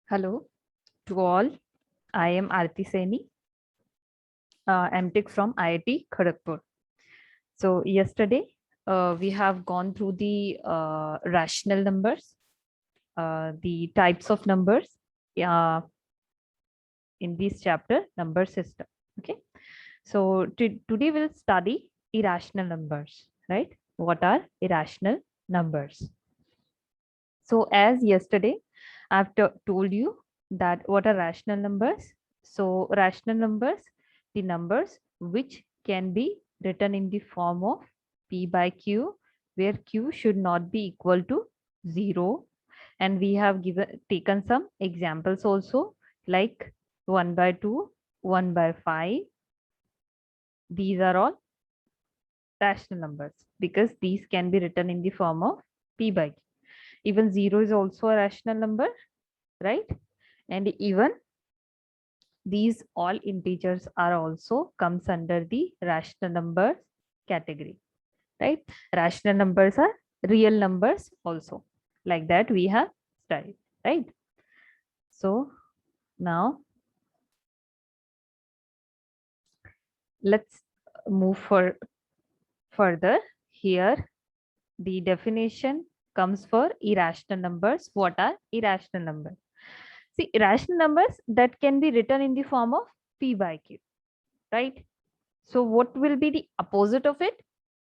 Hello to all. I am Arti Saini, MTech from IIT Kharagpur. So yesterday we have gone through the rational numbers, the types of numbers uh, in this chapter, number system. Okay. So today we'll study irrational numbers, right? What are irrational numbers? So as yesterday, I've told you that what are rational numbers. So rational numbers, the numbers which can be written in the form of P by Q, where Q should not be equal to 0. And we have taken some examples also, like 1 by 2, 1 by 5. These are all rational numbers because these can be written in the form of P by Q. Even 0 is also a rational number, right? And even these all integers are also comes under the rational numbers category, right? Rational numbers are real numbers also, like that we have studied, right? So now let's move further. Here the definition comes for irrational numbers. What are irrational numbers? See, irrational numbers that can be written in the form of P by Q, right? So what will be the opposite of it?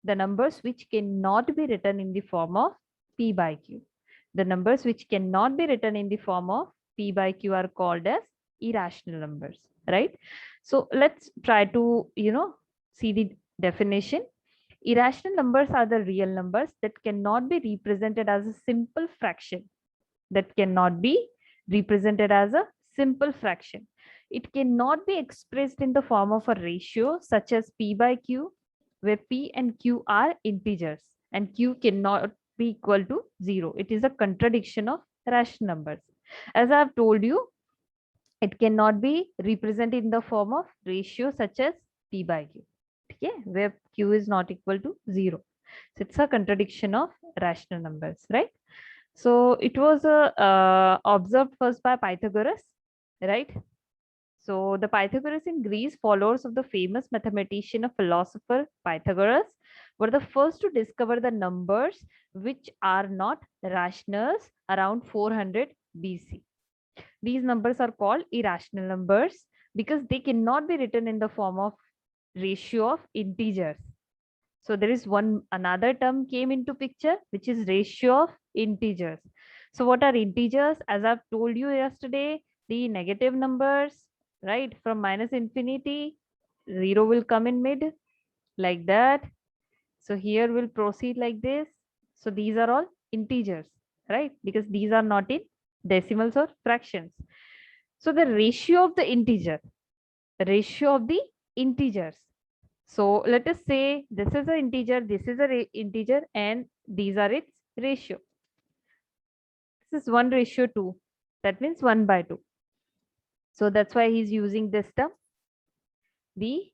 The numbers which cannot be written in the form of P by Q. The numbers which cannot be written in the form of P by Q are called as irrational numbers, right? So let's try to, see the definition. Irrational numbers are the real numbers that cannot be represented as a simple fraction. That cannot be represented as a simple fraction. It cannot be expressed in the form of a ratio such as P by Q, where P and Q are integers and Q cannot be equal to 0. It is a contradiction of rational numbers. As I have told you, it cannot be represented in the form of ratio such as P by Q, okay, where Q is not equal to 0. So it's a contradiction of rational numbers, right? So it was observed first by Pythagoras, right? So the Pythagoras in Greece, followers of the famous mathematician and philosopher Pythagoras, were the first to discover the numbers which are not rationals around 400 BC. These numbers are called irrational numbers because they cannot be written in the form of ratio of integers. So there is another term came into picture, which is ratio of integers. So what are integers? As I've told you yesterday, the negative numbers, right? From minus infinity, 0 will come in mid, like that. So here we'll proceed like this. So these are all integers, right? Because these are not in decimals or fractions. So the ratio of the integers. So let us say this is an integer, this is an integer, and these are its ratio. This is 1:2. That means 1 by 2. So that's why he's using this term, the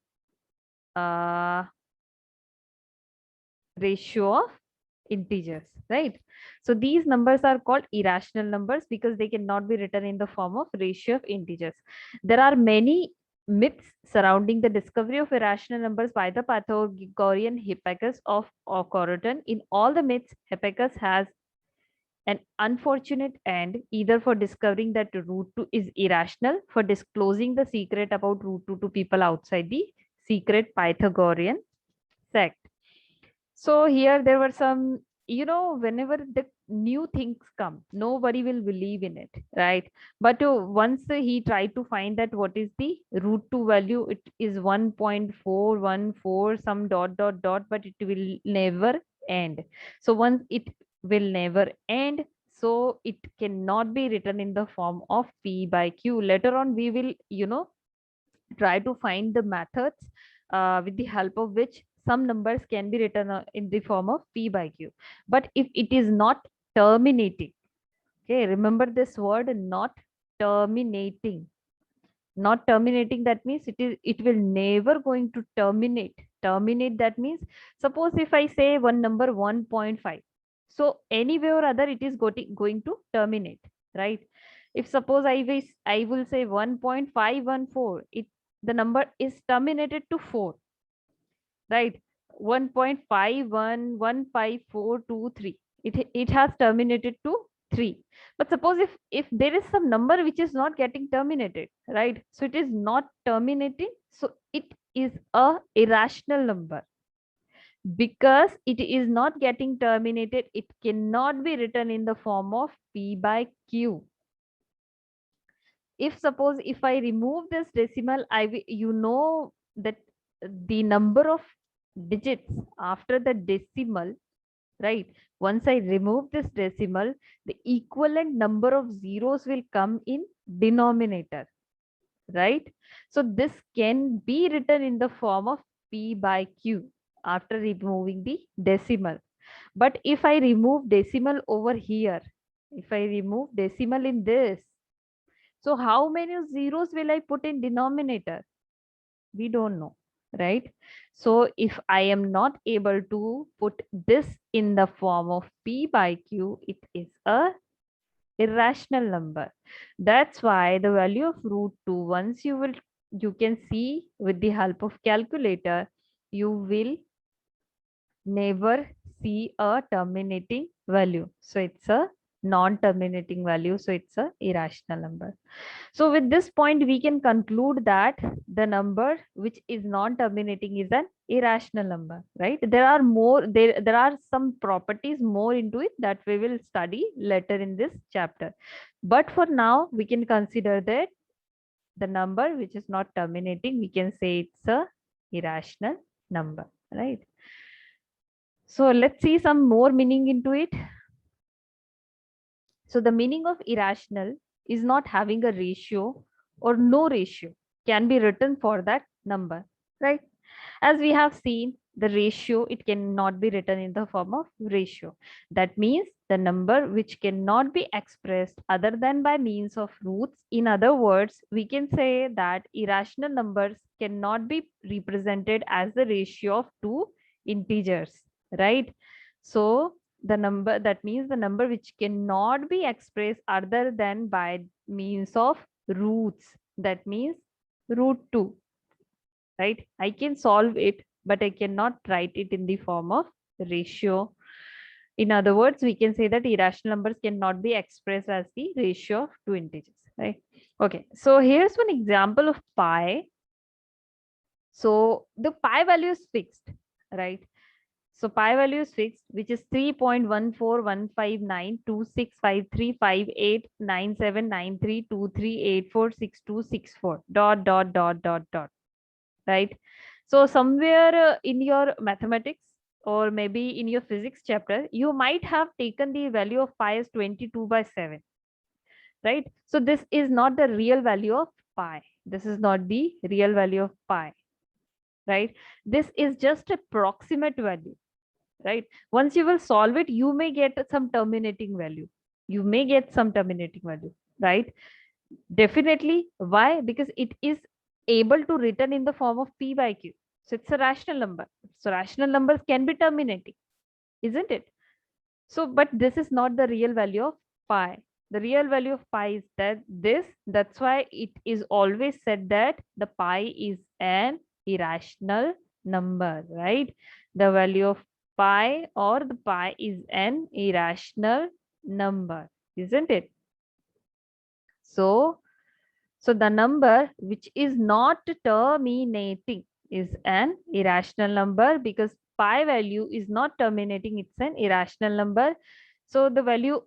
ratio of integers, right? So these numbers are called irrational numbers because they cannot be written in the form of ratio of integers. There are many myths surrounding the discovery of irrational numbers by the Pythagorean Hipparchus of Croton. In all the myths, Hipparchus has an unfortunate end, either for discovering that root 2 is irrational, for disclosing the secret about root 2 to people outside the secret Pythagorean sect. So here there were some, whenever the new things come, nobody will believe in it, right? But once he tried to find that what is the root 2 value, it is 1.414 some dot dot dot, but it will never end. So once it will never end, so it cannot be written in the form of P by Q. Later on, we will, try to find the methods with the help of which some numbers can be written in the form of P by Q. But if it is not terminating, okay, remember this word, not terminating. Not terminating, that means it will never going to terminate. Terminate, that means suppose if I say one number 1.5, so anyway or other it is going to terminate, right? If suppose I will say 1.514, the number is terminated to 4, right? 1.5115423, it has terminated to 3. But suppose if there is some number which is not getting terminated, right? So it is not terminating, so it is a irrational number. Because it is not getting terminated, it cannot be written in the form of p by q. If suppose if I remove this decimal, you know that the number of digits after the decimal, right? Once I remove this decimal, the equivalent number of zeros will come in denominator, right? So this can be written in the form of p by q after removing the decimal. But if I remove decimal over here, if I remove decimal in this, so how many zeros will I put in denominator? We don't know, right? So if I am not able to put this in the form of p by q, it is a irrational number. That's why the value of root 2, once you can see with the help of calculator, you will never see a terminating value. So it's a non-terminating value. So it's a irrational number. So with this point, we can conclude that the number which is non-terminating is an irrational number, right? There are some properties more into it that we will study later in this chapter. But for now, we can consider that the number which is not terminating, we can say it's a irrational number, right? So let's see some more meaning into it. So the meaning of irrational is not having a ratio or no ratio can be written for that number, right? As we have seen, the ratio, it cannot be written in the form of ratio. That means the number which cannot be expressed other than by means of roots. In other words, we can say that irrational numbers cannot be represented as the ratio of two integers, right? So the number, that means the number which cannot be expressed other than by means of roots, that means root 2, right? I can solve it, but I cannot write it in the form of ratio. In other words, we can say that irrational numbers cannot be expressed as the ratio of two integers, right? Okay, so here's one example of pi. So the pi value is fixed, right? So pi value is fixed, which is 3.14159265358979323846264 dot, right? So somewhere in your mathematics or maybe in your physics chapter, you might have taken the value of pi as 22/7, right? So this is not the real value of pi. This is not the real value of pi, right? This is just a approximate value, right? Once you will solve it, you may get some terminating value. You may get some terminating value, right? Definitely. Why? Because it is able to written in the form of p by q. So it's a rational number. So rational numbers can be terminating, isn't it? So, but this is not the real value of pi. The real value of pi is that's why it is always said that the pi is an irrational number, right? The value of pi or the pi is an irrational number, isn't it? So the number which is not terminating is an irrational number, because pi value is not terminating, it's an irrational number. So the value,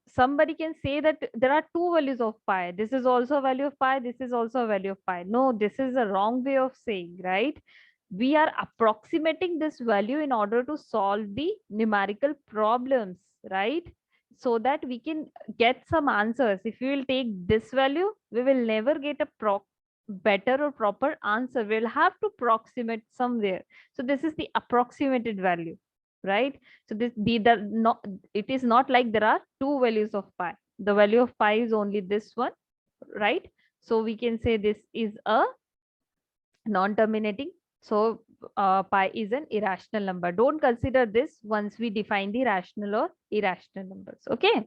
somebody can say that there are two values of pi. This is also a value of pi, this is also a value of pi. No, this is a wrong way of saying, right? We are approximating this value in order to solve the numerical problems, right? So that we can get some answers. If we will take this value, we will never get a better or proper answer. We'll have to approximate somewhere. So this is the approximated value, right? So it is not like there are two values of pi. The value of pi is only this one, right? So we can say this is a non-terminating. So pi is an irrational number. Don't consider this once we define the rational or irrational numbers. Okay.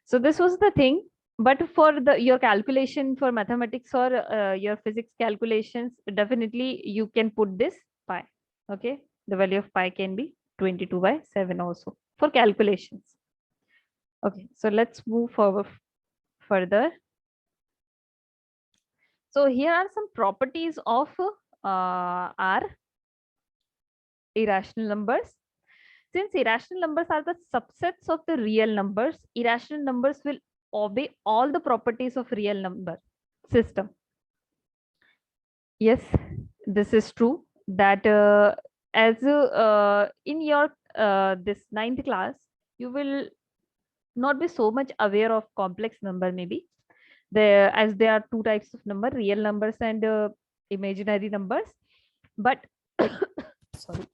So this was the thing. But for your calculation for mathematics or your physics calculations, definitely you can put this pi. Okay, the value of pi can be 22/7 also for calculations. Okay, so let's move forward further. So here are some properties of our irrational numbers. Since irrational numbers are the subsets of the real numbers, irrational numbers will obey all the properties of real number system. Yes, this is true that as in your this ninth class, you will not be so much aware of complex number maybe. There, as there are two types of number, real numbers and imaginary numbers. But sorry.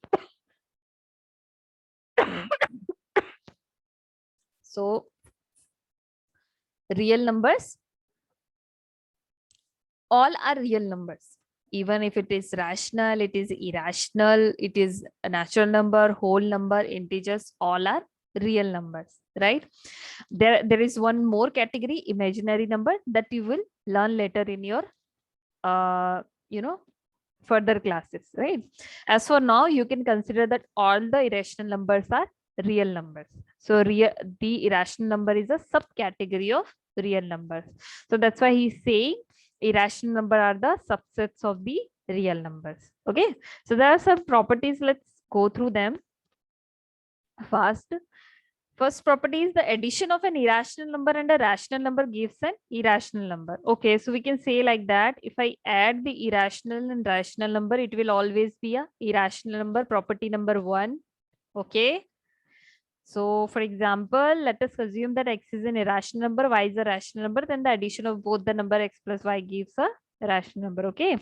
So real numbers, all are real numbers. Even if it is rational, it is irrational, it is a natural number, whole number, integers, all are real numbers, right? There is one more category, imaginary number, that you will learn later in your uh, you know further classes, right? As for now, you can consider that all the irrational numbers are real numbers. So the irrational number is a subcategory of real numbers. So that's why he's saying irrational number are the subsets of the real numbers. Okay, so there are some properties. Let's go through them fast. First property is the addition of an irrational number and a rational number gives an irrational number. Okay, so we can say like that. If I add the irrational and rational number, it will always be a irrational number, property number 1. Okay. So for example, let us assume that x is an irrational number, y is a rational number, then the addition of both the number x plus y gives a rational number. Okay.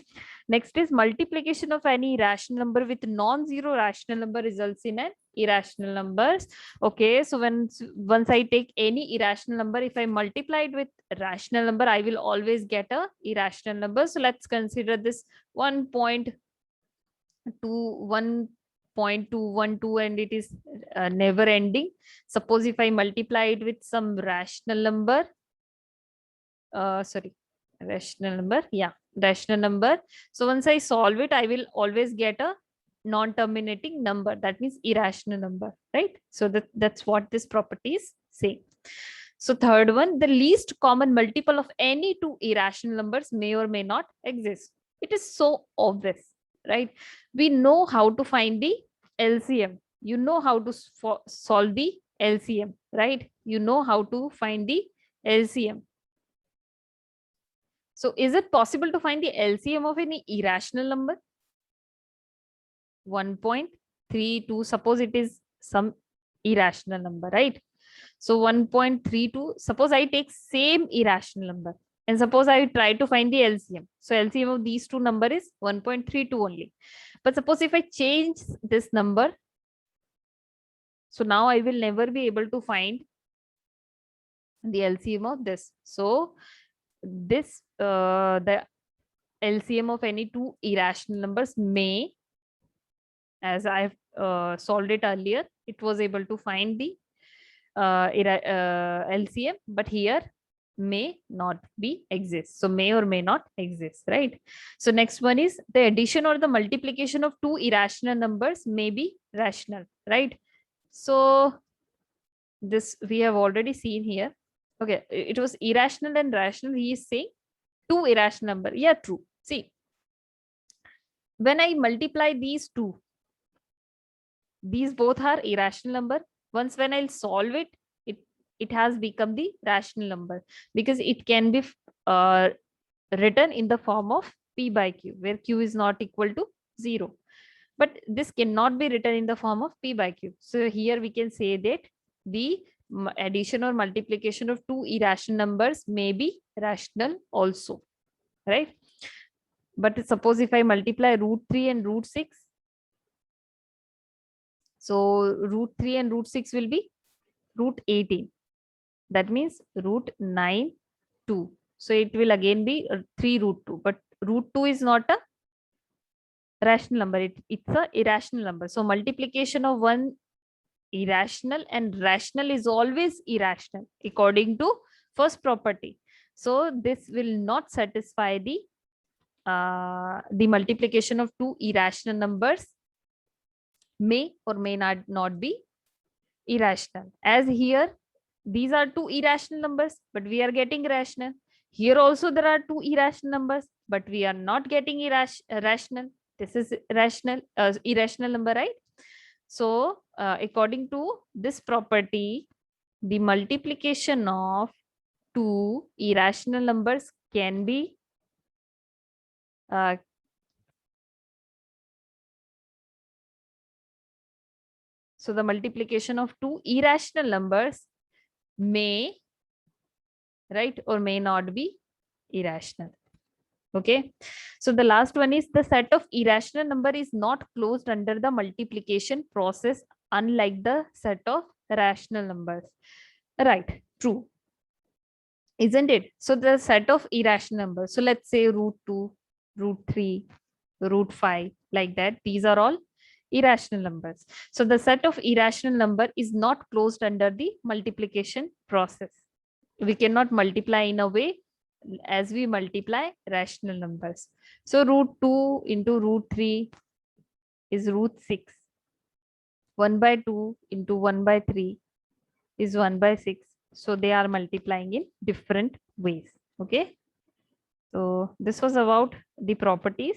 Next is multiplication of any irrational number with non-zero rational number results in an irrational numbers. Okay, so once I take any irrational number, if I multiply it with rational number, I will always get a irrational number. So let's consider this 1.212 and it is never ending. Suppose if I multiply it with some rational number, rational number, yeah, rational number. So once I solve it, I will always get a non-terminating number, that means irrational number, right? So that's what this property is saying. So third one, the least common multiple of any two irrational numbers may or may not exist. It is so obvious, right? We know how to find the LCM. You know how to solve the LCM, right? You know how to find the LCM. So is it possible to find the LCM of any irrational number? 1.32, suppose it is some irrational number, right? So 1.32, suppose I take same irrational number and suppose I try to find the LCM. So LCM of these two number is 1.32 only. But suppose if I change this number, so now I will never be able to find the LCM of this. So this the LCM of any two irrational numbers may, as I've solved it earlier, it was able to find the LCM, but here may not be exist. So may or may not exist, right? So next one is the addition or the multiplication of two irrational numbers may be rational, right? So this we have already seen here. Okay, it was irrational and rational. He is saying two irrational number. Yeah, true. See, when I multiply these two, these both are irrational number. Once when I'll solve it, it has become the rational number because it can be written in the form of p by q, where q is not equal to 0. But this cannot be written in the form of p by q. So here we can say that the addition or multiplication of two irrational numbers may be rational also, right? But suppose if I multiply root 3 and root 6, so root 3 and root 6 will be root 18. That means root 9, 2. So it will again be 3 root 2. But root 2 is not a rational number. It's a irrational number. So multiplication of one irrational and rational is always irrational according to first property. So this will not satisfy the multiplication of two irrational numbers may or may not be irrational. As here, these are two irrational numbers, but we are getting rational. Here also there are two irrational numbers, but we are not getting rational. This is irrational number, right? So according to this property, the multiplication of two irrational numbers can be so the multiplication of two irrational numbers may, right, or may not be irrational. Okay, so the last one is the set of irrational number is not closed under the multiplication process, unlike the set of rational numbers. Right, true, isn't it? So the set of irrational numbers, so let's say root 2, root 3, root 5, like that, these are all irrational numbers. So the set of irrational number is not closed under the multiplication process. We cannot multiply in a way as we multiply rational numbers. So root 2 into root 3 is root 6. 1 by 2 into 1 by 3 is 1 by 6. So they are multiplying in different ways. Okay. So this was about the properties.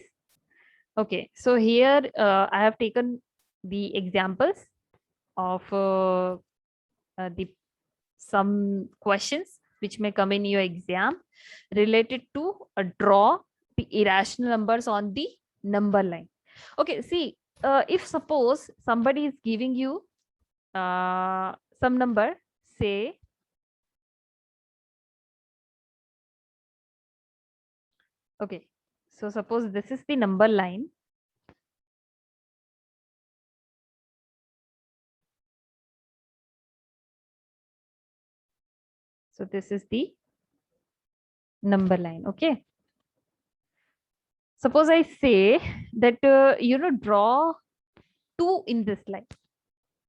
Okay. So here I have taken the examples of the some questions which may come in your exam related to draw the irrational numbers on the number line. Okay, see, if suppose somebody is giving you some number, say okay, so suppose this is the number line. So this is the number line. Okay, suppose I say that draw 2 in this line.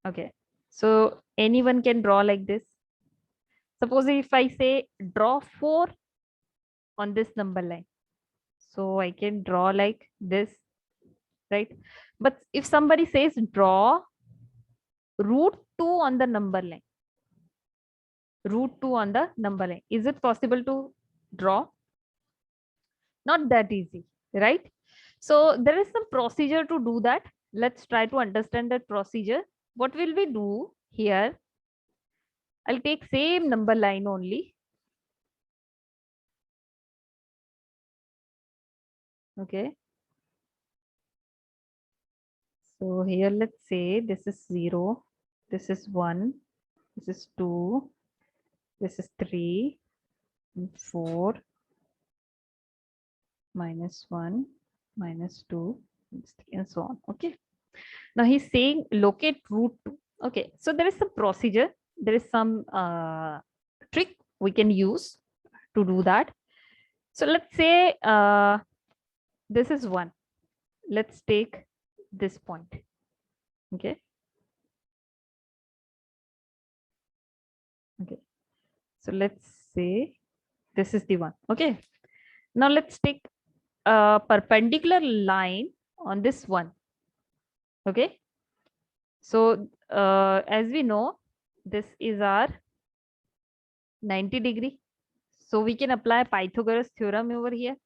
Okay, so anyone can draw like this. Suppose if I say draw 4 on this number line, so I can draw like this, right? But if somebody says draw root 2 on the number line, root 2 on the number line, is it possible to draw? Not that easy, right? So there is some procedure to do that. Let's try to understand that procedure. What will we do here? I'll take same number line only. Okay. So here, let's say this is 0, this is 1, this is 2, this is 3, 4, minus 1, minus 2, and so on. Okay. Now he's saying locate root 2. Okay. So there is some procedure. There is some trick we can use to do that. So let's say this is 1. Let's take this point. Okay. Okay. So let's say this is the 1. Okay. Now let's take a perpendicular line on this 1. Okay. So as we know, this is our 90 degree. So we can apply Pythagoras theorem over here.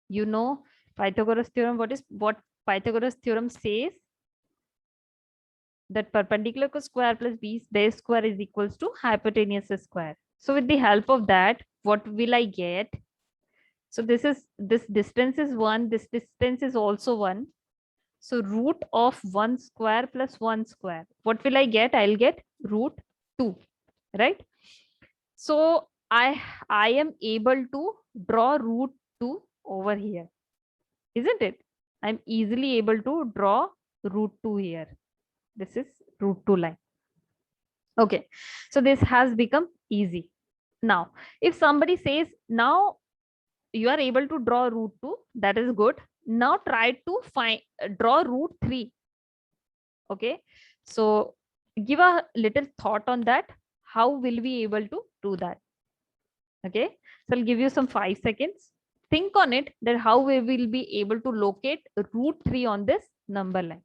You know Pythagoras theorem. What Pythagoras theorem says? That perpendicular square plus b base square is equals to hypotenuse square. So with the help of that, what will I get? So this distance is 1. This distance is also 1. So root of 1 square plus 1 square. What will I get? I'll get root 2, right? So I am able to draw root 2 over here, isn't it? I'm easily able to draw root 2 here. This is root 2 line. Okay, so this has become easy. Now, if somebody says, now you are able to draw root 2, that is good. Now try to draw root 3. Okay, so give a little thought on that. How will we able to do that? Okay, so I'll give you some 5 seconds. Think on it, that how we will be able to locate root 3 on this number line.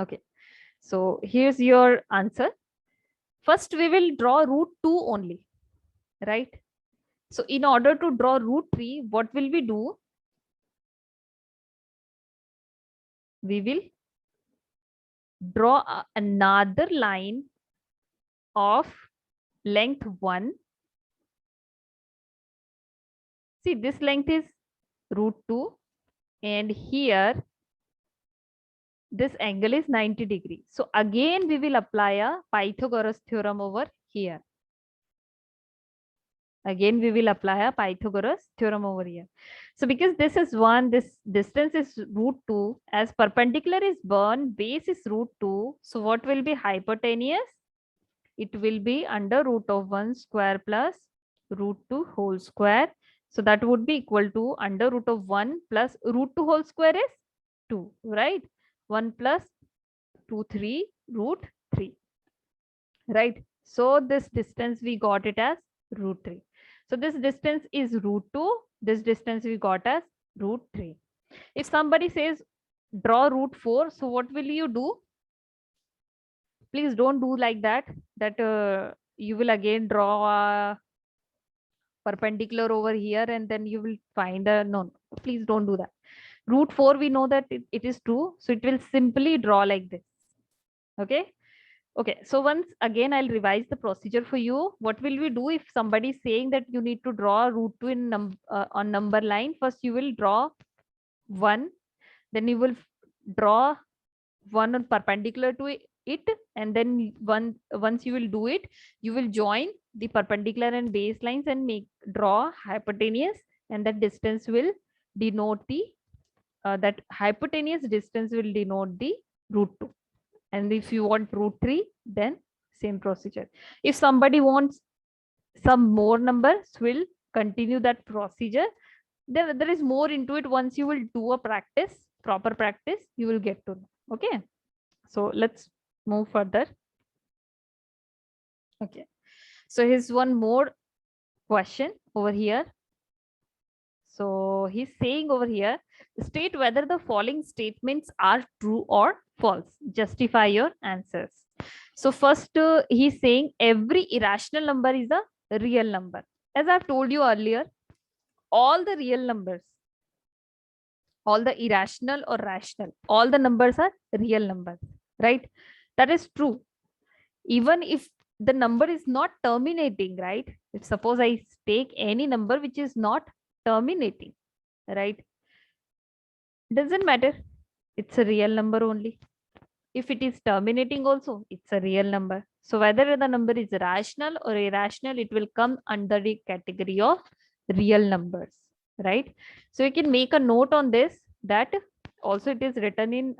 Okay, so here's your answer. First, we will draw root 2 only, right? So in order to draw root 3, what will we do? We will draw another line of length 1. See, this length is root 2, and here this angle is 90 degrees. So again, we will apply a Pythagoras theorem over here. Again, we will apply a Pythagoras theorem over here. So because this is 1, this distance is root 2, as perpendicular is 1, base is root 2. So what will be hypotenuse? It will be under root of 1 square plus root 2 whole square. So that would be equal to under root of 1 plus root 2 whole square is 2, right? 1 plus 2, 3, root 3, right? So this distance we got it as root 3. So this distance is root 2. This distance we got as root 3. If somebody says draw root 4, so what will you do? Please don't do like that, you will again draw a perpendicular over here and then you will find a, no, please don't do that. Root 4, we know that it is true. So it will simply draw like this. Okay. Okay, so once again, I'll revise the procedure for you. What will we do if somebody is saying that you need to draw root 2 in on number line? First, you will draw 1, then you will draw 1 on perpendicular to it, and then once you will do it, you will join the perpendicular and base lines and draw hypotenuse, and that distance will denote the that hypotenuse distance will denote the root 2. And if you want root 3, then same procedure. If somebody wants some more numbers, will continue that procedure. There is more into it. Once you will do a practice, proper practice, you will get to know. Okay. So let's move further. Okay. So here's one more question over here. So he's saying over here, state whether the following statements are true or false. Justify your answers. So first, he's saying every irrational number is a real number. As I've told you earlier, all the real numbers, all the irrational or rational, all the numbers are real numbers, right? That is true. Even if the number is not terminating, right? If suppose I take any number which is not terminating, right? Doesn't matter. It's a real number only. If it is terminating also, it's a real number. So whether the number is rational or irrational, it will come under the category of real numbers, right? So you can make a note on this, that also it is written in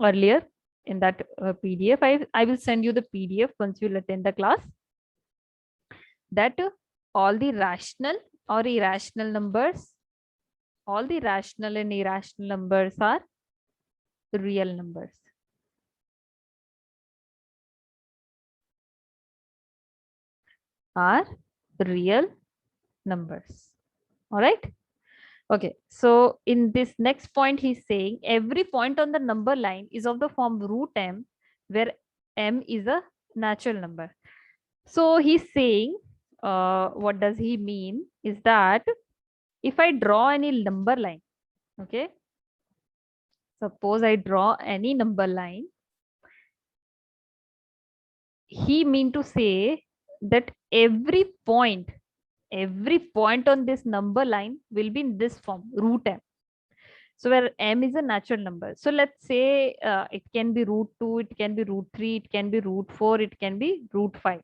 earlier in that PDF. I will send you the PDF once you attend the class, that all the rational or irrational numbers, all the rational and irrational numbers are real numbers. Are real numbers. All right. Okay. So in this next point, he's saying every point on the number line is of the form root m, where m is a natural number. So he's saying, what does he mean is that if I draw any number line, okay, suppose I draw any number line, he mean to say that every point on this number line will be in this form, root m. So where m is a natural number. So let's say it can be root 2, it can be root 3, it can be root 4, it can be root 5.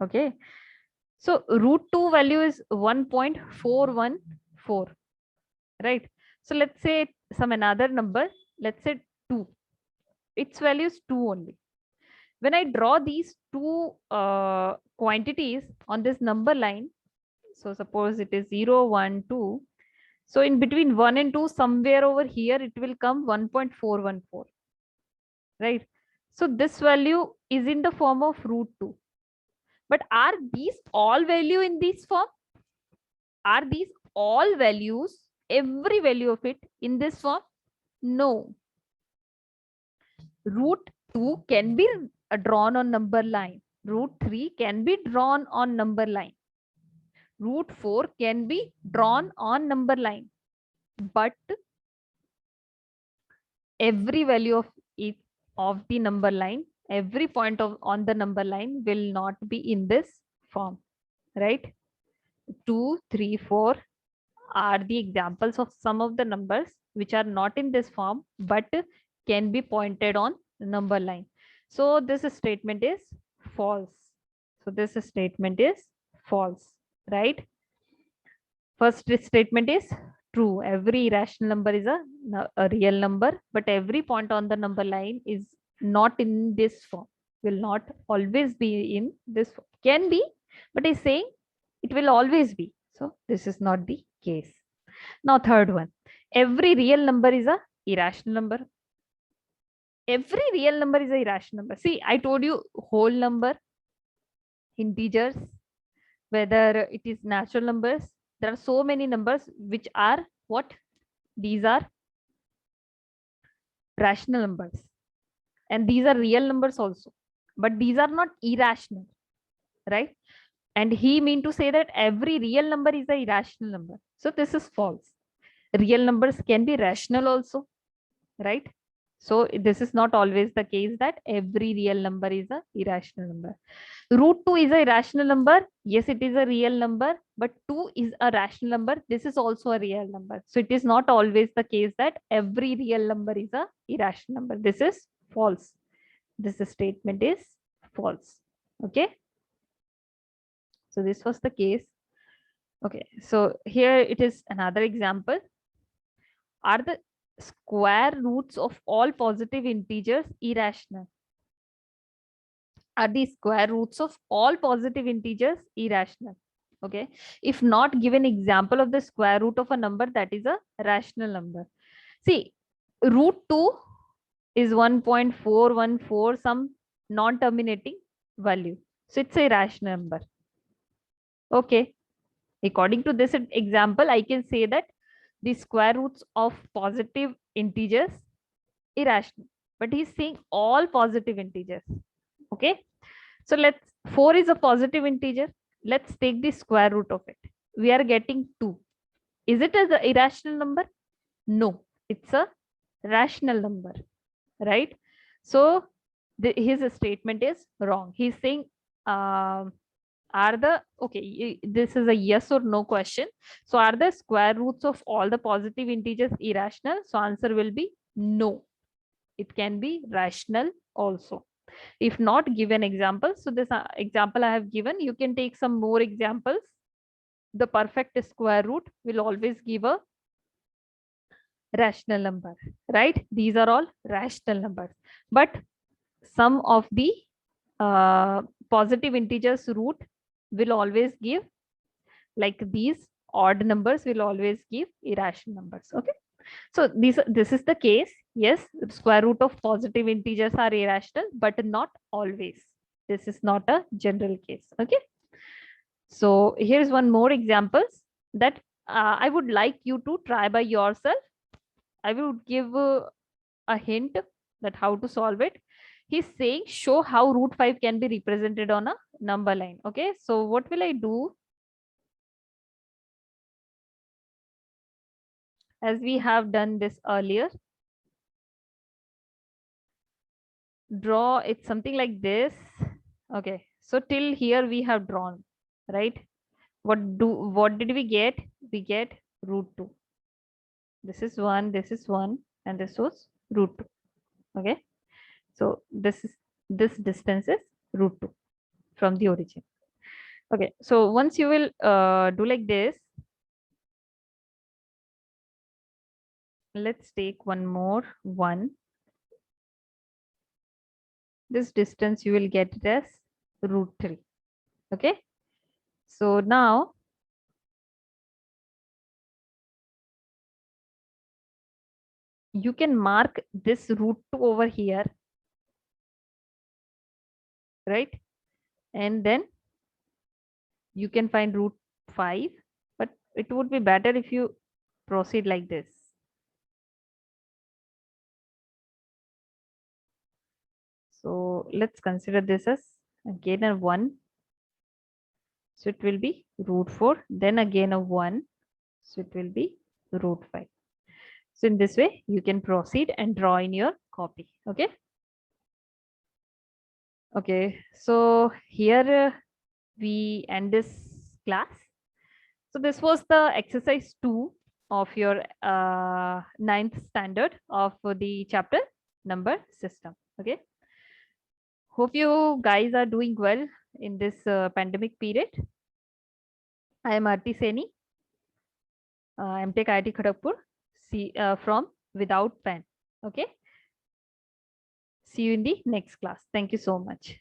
Okay. So root 2 value is 1.414, right? So let's say some another number, let's say 2. Its value is 2 only. When I draw these two quantities on this number line, so suppose it is 0, 1, 2. So in between 1 and 2, somewhere over here, it will come 1.414, right? So this value is in the form of root 2. But are these all value in this form? Are these all values, every value of it in this form? No. Root 2 can be drawn on number line. Root 3 can be drawn on number line. Root 4 can be drawn on number line. But every value of it of the number line, every point of on the number line will not be in this form, right? 2, 3, 4 are the examples of some of the numbers which are not in this form but can be pointed on number line. So this statement is false. So this statement is false, right? First statement is true. Every irrational number is a real number, but every point on the number line is not in this form, will not always be in this form. Can be, but is saying it will always be. So this is not the case. Now third one, every real number is a irrational number. Every real number is a irrational number. See, I told you whole number, integers, whether it is natural numbers. There are so many numbers which are what? These are rational numbers. And these are real numbers also. But these are not irrational, right? And he mean to say that every real number is a irrational number. So this is false. Real numbers can be rational also, right? So this is not always the case that every real number is a irrational number. Root 2 is a irrational number. Yes, it is a real number, but 2 is a rational number. This is also a real number. So it is not always the case that every real number is a irrational number. This is false. This statement is false. Okay. So this was the case. Okay. So here it is another example. Are the square roots of all positive integers irrational? Are the square roots of all positive integers irrational? Okay. If not, give an example of the square root of a number that is a rational number. See, root 2 is 1.414, some non-terminating value. So it's a rational number. Okay. According to this example, I can say that the square roots of positive integers irrational, but he's saying all positive integers. Okay. So 4 is a positive integer. Let's take the square root of it. We are getting 2. Is it an irrational number? No, it's a rational number, right? So his statement is wrong. He's saying, this is a yes or no question. So are the square roots of all the positive integers irrational? So answer will be no. It can be rational also. If not, give an example. So this example I have given, you can take some more examples. The perfect square root will always give a rational number, right? These are all rational numbers. But some of the positive integers root will always give, like these odd numbers will always give irrational numbers. Okay. So this is the case. Yes, square root of positive integers are irrational, but not always. This is not a general case. Okay. So here's one more examples that I would like you to try by yourself. I will give a hint that how to solve it. He's saying show how root 5 can be represented on a number line. Okay. So what will I do? As we have done this earlier, draw it's something like this. Okay, so till here we have drawn, right? What did we get? We get root 2. This is 1, this is 1, and this was root 2. Okay, so this distance is root 2 from the origin. Okay, so once you will do like this, let's take one more 1. This distance you will get it as root 3. Okay, so now you can mark this root 2 over here right? And then you can find root 5, but it would be better if you proceed like this. So let's consider this as again a 1. So it will be root 4, then again a 1. So it will be root 5. So in this way, you can proceed and draw in your copy. Okay. Okay. So here we end this class. So this was the exercise 2 of your ninth standard of the chapter number system. Okay. Hope you guys are doing well in this pandemic period. I am Arti Seni, MTech IIT Kharagpur, from Without Pen. Okay. See you in the next class. Thank you so much.